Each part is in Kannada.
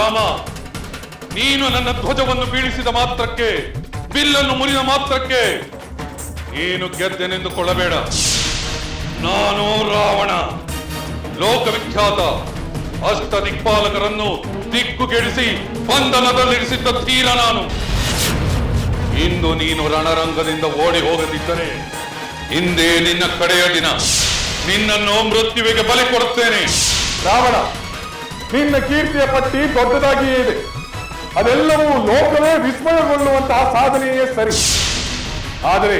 ರಾಮ, ನೀನು ನನ್ನ ಧ್ವಜವನ್ನು ಬೀಳಿಸಿದ ಮಾತ್ರಕ್ಕೆ, ಬಿಲ್ಲನ್ನು ಮುರಿದ ಮಾತ್ರಕ್ಕೆ ನೀನು ಗೆದ್ದೆನೆಂದುಕೊಳ್ಳಬೇಡ. ನಾನು ರಾವಣ, ಲೋಕವಿಖ್ಯಾತ ಅಷ್ಟ ದಿಕ್ಪಾಲಕರನ್ನು ದಿಕ್ಕುಗೆಡಿಸಿ ಬಂಧನದಲ್ಲಿರಿಸಿದ್ದ ತೀರ ನಾನು. ಇಂದು ನೀನು ರಣರಂಗದಿಂದ ಓಡಿ ಹೋಗದಿದ್ದರೆ ಇಂದೇ ನಿನ್ನ ಕಡೆಯ ದಿನ. ನಿನ್ನನ್ನು ಮೃತ್ಯುವಿಗೆ ಬಲಿ ಕೊಡುತ್ತೇನೆ. ರಾವಣ, ನಿನ್ನ ಕೀರ್ತಿಯ ಪಟ್ಟಿ ದೊಡ್ಡದಾಗಿಯೇ ಇದೆ. ಅದೆಲ್ಲವೂ ಲೋಕವೇ ವಿಸ್ಮಯಗೊಳ್ಳುವಂತಹ ಸಾಧನೆಯೇ ಸರಿ. ಆದರೆ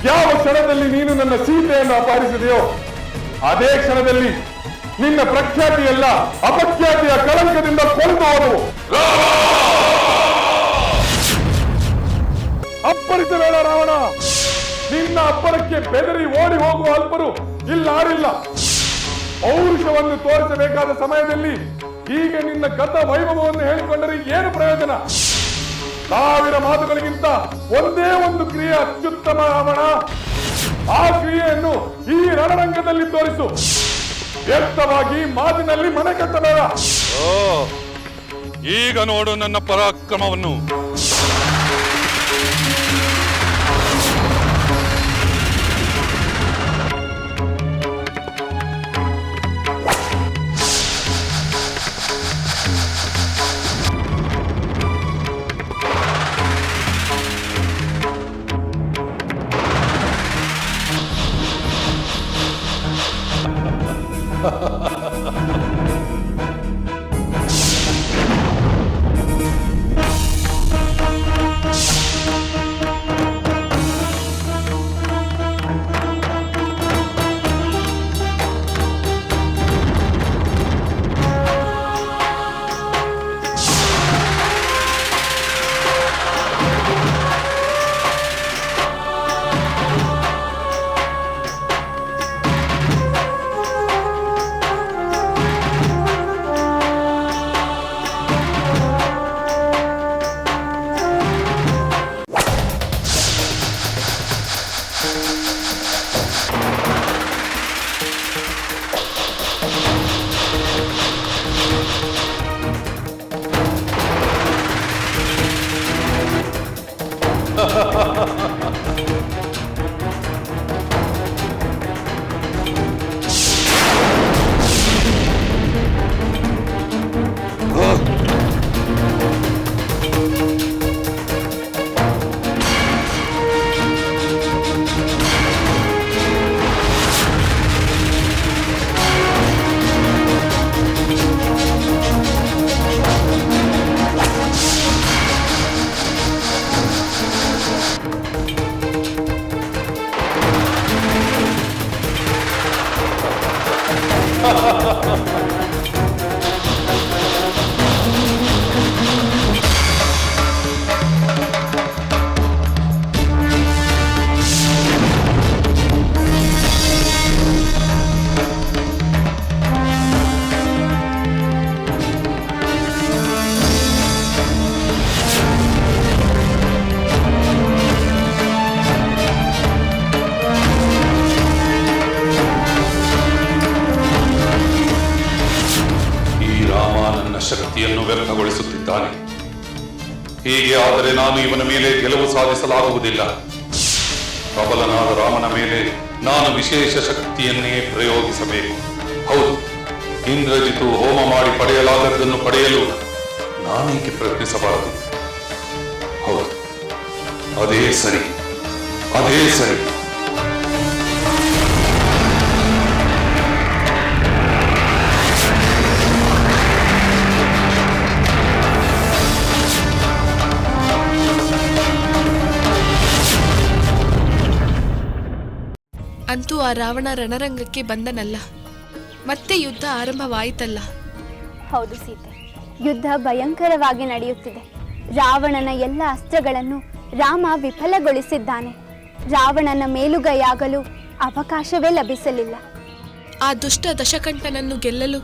ಯಾವ ಕ್ಷಣದಲ್ಲಿ ನೀನು ನನ್ನ ಸೀತೆಯನ್ನು ಅಪಹರಿಸಿದೆಯೋ ಅದೇ ಕ್ಷಣದಲ್ಲಿ ನಿನ್ನ ಪ್ರಖ್ಯಾತಿಯೆಲ್ಲ ಅಪಖ್ಯಾತಿಯ ಕಳಂಕದಿಂದ ಕೊಂದು ಹೋದವು. ಅಪ್ಪರಿಸಬೇಡ ರಾವಣ. ನಿನ್ನ ಅಪ್ಪರಕ್ಕೆ ಬೆದರಿ ಓಡಿ ಹೋಗುವ ಅಲ್ಪರು ಇಲ್ಲಾರಿಲ್ಲ. ಪೌರುಷವನ್ನು ತೋರಿಸಬೇಕಾದ ಸಮಯದಲ್ಲಿ ಹೀಗೆ ನಿನ್ನ ಗತ ವೈಭವವನ್ನು ಹೇಳಿಕೊಂಡರೆ ಏನು ಪ್ರಯೋಜನ? 1000 ಮಾತುಗಳಿಗಿಂತ ಒಂದೇ ಒಂದು ಕ್ರಿಯೆ ಅತ್ಯುತ್ತಮ ರಾವಣ. ಆ ಕ್ರಿಯೆಯನ್ನು ಈ ರಣರಂಗದಲ್ಲಿ ತೋರಿಸು. ವ್ಯರ್ಥವಾಗಿ ಮಾತಿನಲ್ಲಿ ಮನೆ ಕಟ್ಟಬೇಡ. ಈಗ ನೋಡು ನನ್ನ ಪರಾಕ್ರಮವನ್ನು. ಶಕ್ತಿಯನ್ನು ವ್ಯರ್ಥಗೊಳಿಸುತ್ತಿದ್ದಾನೆ. ಹೀಗೆ ಆದರೆ ನಾನು ಇವನ ಮೇಲೆ ಗೆಲುವು ಸಾಧಿಸಲಾಗುವುದಿಲ್ಲ. ಪ್ರಬಲನಾದ ರಾಮನ ಮೇಲೆ ನಾನು ವಿಶೇಷ ಶಕ್ತಿಯನ್ನೇ ಪ್ರಯೋಗಿಸಬೇಕು. ಹೌದು, ಇಂದ್ರಜಿತು ಹೋಮ ಮಾಡಿ ಪಡೆಯಲಾಗದ್ದನ್ನು ಪಡೆಯಲು ನಾನೇಕೆ ಪ್ರಯತ್ನಿಸಬಾರದು? ಹೌದು, ಅದೇ ಸರಿ, ಅದೇ ಸರಿ. ಅಂತೂ ಆ ರಾವಣ ರಣರಂಗಕ್ಕೆ ಬಂದನಲ್ಲ, ಮತ್ತೆ ಯುದ್ಧ ಆರಂಭವಾಯಿತಲ್ಲ. ಹೌದು ಸೀತೆ, ಯುದ್ಧ ಭಯಂಕರವಾಗಿ ನಡೆಯುತ್ತಿದೆ. ರಾವಣನ ಎಲ್ಲ ಅಸ್ತ್ರಗಳನ್ನು ರಾಮ ವಿಫಲಗೊಳಿಸಿದ್ದಾನೆ. ರಾವಣನ ಮೇಲುಗೈಯಾಗಲು ಅವಕಾಶವೇ ಲಭಿಸಲಿಲ್ಲ. ಆ ದುಷ್ಟ ದಶಕಂಠನನ್ನು ಗೆಲ್ಲಲು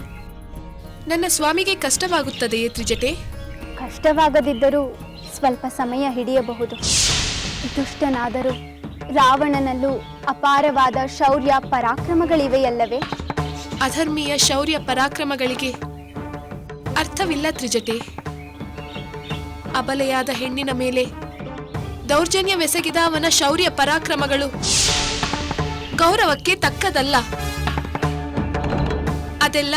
ನನ್ನ ಸ್ವಾಮಿಗೆ ಕಷ್ಟವಾಗುತ್ತದೆಯೇ ತ್ರಿಜಟೆ? ಕಷ್ಟವಾಗದಿದ್ದರೂ ಸ್ವಲ್ಪ ಸಮಯ ಹಿಡಿಯಬಹುದು. ದುಷ್ಟನಾದರೂ ರಾವಣನಲ್ಲೂ ಅಪಾರವಾದ ಶೌರ್ಯ ಪರಾಕ್ರಮಗಳಿವೆಯಲ್ಲವೇ? ಅಧರ್ಮೀಯ ಶೌರ್ಯ ಪರಾಕ್ರಮಗಳಿಗೆ ಅರ್ಥವಿಲ್ಲ ತ್ರಿಜಟೆ. ಅಬಲೆಯಾದ ಹೆಣ್ಣಿನ ಮೇಲೆ ದೌರ್ಜನ್ಯವೆಸಗಿದ ಅವನ ಶೌರ್ಯ ಪರಾಕ್ರಮಗಳು ಗೌರವಕ್ಕೆ ತಕ್ಕದಲ್ಲ. ಅದೆಲ್ಲ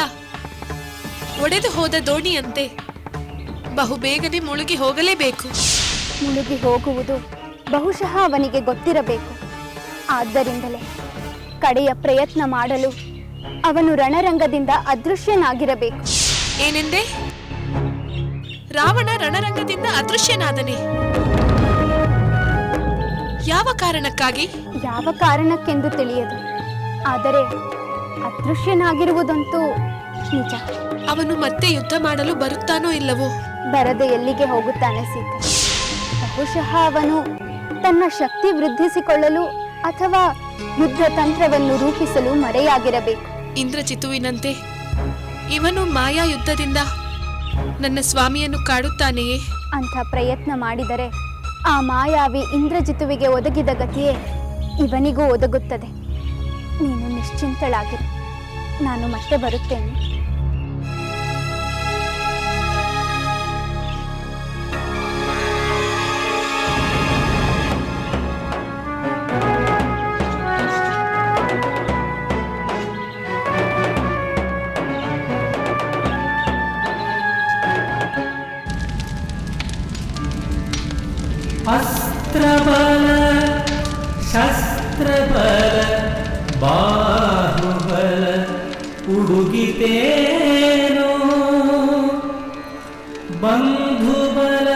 ಒಡೆದು ಹೋದ ದೋಣಿಯಂತೆ ಬಹುಬೇಗನೆ ಮುಳುಗಿ ಹೋಗಲೇಬೇಕು. ಮುಳುಗಿ ಹೋಗುವುದು ಬಹುಶಃ ಅವನಿಗೆ ಗೊತ್ತಿರಬೇಕು. ಆದ್ದರಿಂದಲೇ ಕಡೆಯ ಪ್ರಯತ್ನ ಮಾಡಲು ಅವನು ರಣರಂಗದಿಂದ ಅದೃಶ್ಯನಾಗಿರಬೇಕು. ಏನೆಂದೆ? ರಾವಣ ರಣರಂಗದಿಂದ ಅದೃಶ್ಯನಾದನೆ? ಯಾವ ಕಾರಣಕ್ಕಾಗಿ? ಯಾವ ಕಾರಣಕ್ಕೆಂದು ತಿಳಿಯದು. ಆದರೆ ಅದೃಶ್ಯನಾಗಿರುವುದಂತೂ ನಿಜ. ಅವನು ಮತ್ತೆ ಯುದ್ಧ ಮಾಡಲು ಬರುತ್ತಾನೋ ಇಲ್ಲವೋ? ಬರದೆ ಎಲ್ಲಿಗೆ ಹೋಗುತ್ತಾನೆ ಸೀತೆ? ಬಹುಶಃ ಅವನು ತನ್ನ ಶಕ್ತಿ ವೃದ್ಧಿಸಿಕೊಳ್ಳಲು ಅಥವಾ ಯುದ್ಧ ತಂತ್ರವನ್ನು ರೂಪಿಸಲು ಮರೆಯಾಗಿರಬೇಕು. ಇಂದ್ರಜಿತುವಿನಂತೆ ಇವನು ಮಾಯಾ ಯುದ್ಧದಿಂದ ನನ್ನ ಸ್ವಾಮಿಯನ್ನು ಕಾಡುತ್ತಾನೆಯೇ? ಅಂಥ ಪ್ರಯತ್ನ ಮಾಡಿದರೆ ಆ ಮಾಯಾವಿ ಇಂದ್ರಜಿತುವಿಗೆ ಒದಗಿದ ಗತಿಯೇ ಇವನಿಗೂ ಒದಗುತ್ತದೆ. ನೀನು ನಿಶ್ಚಿಂತಳಾಗಿರು. ನಾನು ಮತ್ತೆ ಬರುತ್ತೇನೆ. अस्त्रबल शस्त्रबल बाहुबल उडुगितेनो बंधुबल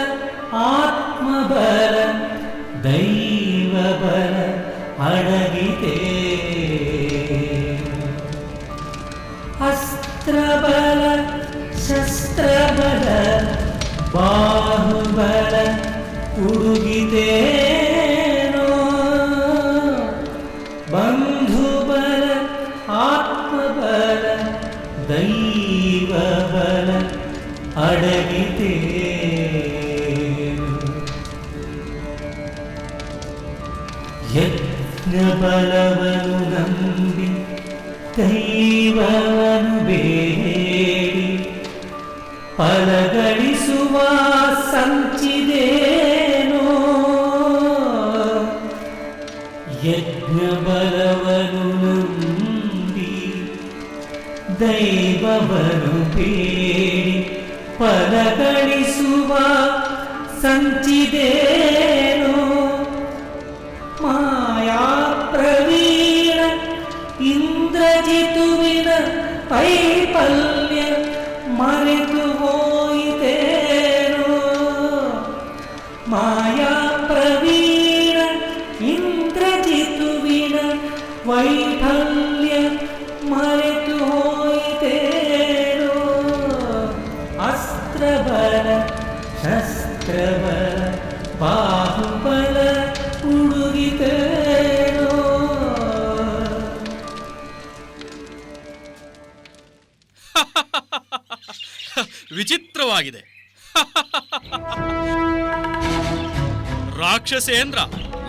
आत्मबल दैवबल अडगिते अस्त्रबल शस्त्रबल बाहुबल उडुगितेनो बंधुबल आत्मबल दैवबल अडगितेनो यज्ञबलवनु नंबि दैववनु ಬೇಡಿ ಫಲಗಳಿಸುವ ಸಂಚಿದೇನೋ ಯಜ್ಞಬಲವನು ನಂಬಿ ದೈವವನು ಬೇಡಿ ಫಲಗಳಿಸುವ ಸಂಚಿದೇನೋ ಮಾಯಾ ಪ್ರವೀಣ ಇಂದ್ರಜಿತುವಿನ ವೈಫಲ್ಯ ಮರೆತು ಹೋಯಿತೇನೋ ಮಾಯಾ ಪ್ರವೀಣ ಇಂದ್ರಜಿತುವಿನ ವೈಫಲ್ಯ ಮರೆತು ಹೋಯಿತೇನೋ ಅಸ್ತ್ರಬಲ ಶಸ್ತ್ರಬಲ ಬಾಹುಬಲ ಉಡುಗಿತೇನೋ ವಿಚಿತ್ರವಾಗಿದೆ. ರಾಕ್ಷಸೇಂದ್ರ,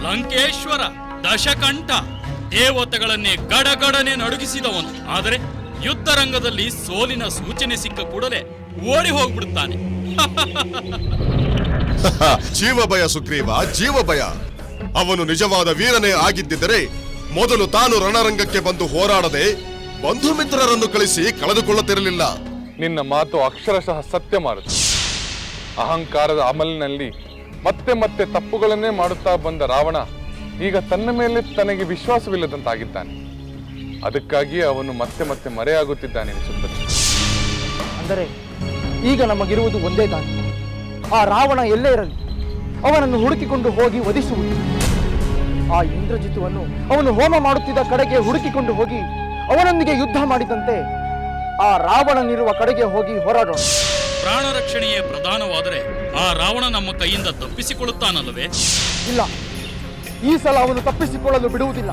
ಲಂಕೇಶ್ವರ, ದಶಕಂಠ ದೇವತೆಗಳನ್ನೇ ಗಡಗಡನೆ ನಡುಗಿಸಿದವನು. ಆದರೆ ಯುದ್ಧ ರಂಗದಲ್ಲಿ ಸೋಲಿನ ಸೂಚನೆ ಸಿಕ್ಕ ಕೂಡಲೇ ಓಡಿ ಹೋಗ್ಬಿಡುತ್ತಾನೆ. ಜೀವಭಯ ಸುಗ್ರೀವ, ಜೀವಭಯ. ಅವನು ನಿಜವಾದ ವೀರನೇ ಆಗಿದ್ದರೆ ಮೊದಲು ತಾನು ರಣರಂಗಕ್ಕೆ ಬಂದು ಹೋರಾಡದೆ ಬಂಧು ಮಿತ್ರರನ್ನು ಕಳಿಸಿ ಕಳೆದುಕೊಳ್ಳುತ್ತಿರಲಿಲ್ಲ. ನಿನ್ನ ಮಾತು ಅಕ್ಷರಶಃ ಸತ್ಯ ಮಾರುತ. ಅಹಂಕಾರದ ಅಮಲಿನಲ್ಲಿ ಮತ್ತೆ ಮತ್ತೆ ತಪ್ಪುಗಳನ್ನೇ ಮಾಡುತ್ತಾ ಬಂದ ರಾವಣ ಈಗ ತನ್ನ ಮೇಲೆ ತನಗೆ ವಿಶ್ವಾಸವಿಲ್ಲದಂತಾಗಿದ್ದಾನೆ. ಅದಕ್ಕಾಗಿಯೇ ಅವನು ಮತ್ತೆ ಮತ್ತೆ ಮರೆಯಾಗುತ್ತಿದ್ದಾನೆ. ಸುಂದರಿ, ಅಂದರೆ ಈಗ ನಮಗಿರುವುದು ಒಂದೇ ದಾರಿ. ಆ ರಾವಣ ಎಲ್ಲೇ ಇರಲಿ ಅವನನ್ನು ಹುಡುಕಿಕೊಂಡು ಹೋಗಿ ವಧಿಸುವುದು. ಆ ಇಂದ್ರಜಿತುವನ್ನು ಅವನು ಹೋಮ ಮಾಡುತ್ತಿದ್ದ ಕಡೆಗೆ ಹುಡುಕಿಕೊಂಡು ಹೋಗಿ ಅವನೊಂದಿಗೆ ಯುದ್ಧ ಮಾಡಿದಂತೆ ಆ ರಾವಣನಿರುವ ಕಡೆಗೆ ಹೋಗಿ ಹೋರಾಡೋಣ. ಪ್ರಾಣ ರಕ್ಷಣೆಯೇ ಪ್ರಧಾನವಾದರೆ ಆ ರಾವಣ ನಮ್ಮ ಕೈಯಿಂದ ತಪ್ಪಿಸಿಕೊಳ್ಳುತ್ತಾನಲ್ಲವೇ? ಇಲ್ಲ, ಈ ಸಲ ಅವನು ತಪ್ಪಿಸಿಕೊಳ್ಳಲು ಬಿಡುವುದಿಲ್ಲ.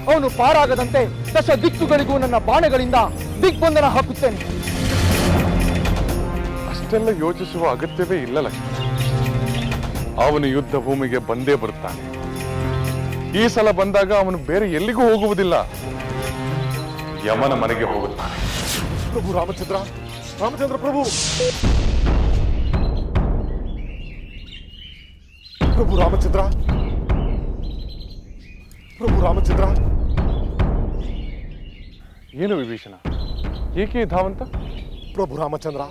ಅವನು ಪಾರಾಗದಂತೆ ದಶ ದಿಕ್ಕುಗಳಿಗೂ ನನ್ನ ಬಾಣಗಳಿಂದ ದಿಗ್ಬಂಧನ ಹಾಕುತ್ತೇನೆ. ಅಷ್ಟೆಲ್ಲ ಯೋಚಿಸುವ ಅಗತ್ಯವೇ ಇಲ್ಲ ಲಕ್ಷ್ಮಣ. ಅವನು ಯುದ್ಧ ಭೂಮಿಗೆ ಬಂದೇ ಬರುತ್ತಾನೆ. ಈ ಸಲ ಬಂದಾಗ ಅವನು ಬೇರೆ ಎಲ್ಲಿಗೂ ಹೋಗುವುದಿಲ್ಲ, ಯಮನ ಮನೆಗೆ ಹೋಗುತ್ತಾನೆ. ಪ್ರಭು ರಾಮಚಂದ್ರ, ರಾಮಚಂದ್ರ ಪ್ರಭು ಪ್ರಭು ರಾಮಚಂದ್ರ ಪ್ರಭು ರಾಮಚಂದ್ರ ಏನು ವಿಭೀಷಣ, ಏಕೆ ಈ ಧಾವಂತ? ಪ್ರಭು ರಾಮಚಂದ್ರ,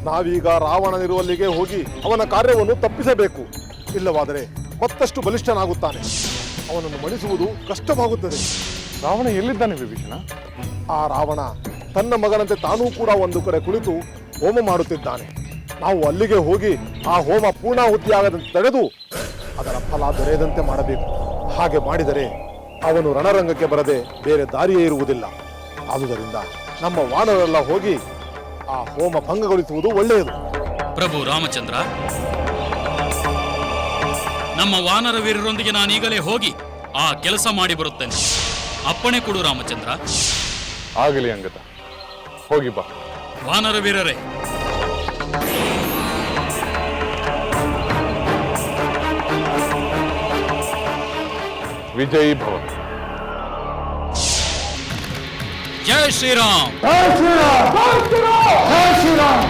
ನಾವೀಗ ರಾವಣನಿರುವಲ್ಲಿಗೆ ಹೋಗಿ ಅವನ ಕಾರ್ಯವನ್ನು ತಪ್ಪಿಸಬೇಕು. ಇಲ್ಲವಾದರೆ ಮತ್ತಷ್ಟು ಬಲಿಷ್ಠನಾಗುತ್ತಾನೆ. ಅವನನ್ನು ಮಣಿಸುವುದು ಕಷ್ಟವಾಗುತ್ತದೆ. ರಾವಣ ಎಲ್ಲಿದ್ದಾನೆ ವಿಭೀಷಣ? ಆ ರಾವಣ ತನ್ನ ಮಗನಂತೆ ತಾನೂ ಕೂಡ ಒಂದು ಕಡೆ ಕುಳಿತು ಹೋಮ ಮಾಡುತ್ತಿದ್ದಾನೆ. ನಾವು ಅಲ್ಲಿಗೆ ಹೋಗಿ ಆ ಹೋಮ ಪೂರ್ಣಾಹುತಿಯಾಗದಂತೆ ತಡೆದು ಅದರ ಫಲ ದೊರೆಯದಂತೆ ಮಾಡಬೇಕು. ಹಾಗೆ ಮಾಡಿದರೆ ಅವನು ರಣರಂಗಕ್ಕೆ ಬರದೆ ಬೇರೆ ದಾರಿಯೇ ಇರುವುದಿಲ್ಲ. ಆದುದರಿಂದ ನಮ್ಮ ವಾನರೆಲ್ಲ ಹೋಗಿ ಆ ಹೋಮ ಭಂಗಗೊಳಿಸುವುದು ಒಳ್ಳೆಯದು. ಪ್ರಭು ರಾಮಚಂದ್ರ, ನಮ್ಮ ವಾನರ ವೀರರೊಂದಿಗೆ ನಾನೀಗಲೇ ಹೋಗಿ ಆ ಕೆಲಸ ಮಾಡಿ ಬರುತ್ತೇನೆ. ಅಪ್ಪಣೆ ಕೊಡು ರಾಮಚಂದ್ರ. ಆಗಲಿ ಅಂಗದ, ಹೋಗಿ ಬಾ. ವಾನರ ವೀರರೇ, ವಿಜಯೀ ಭವ. ಜೈ ಶ್ರೀರಾಮ್. ಜೈ ಶ್ರೀರಾಮ್. ಜೈ ಶ್ರೀರಾಮ್. ಜೈ ಶ್ರೀರಾಮ್.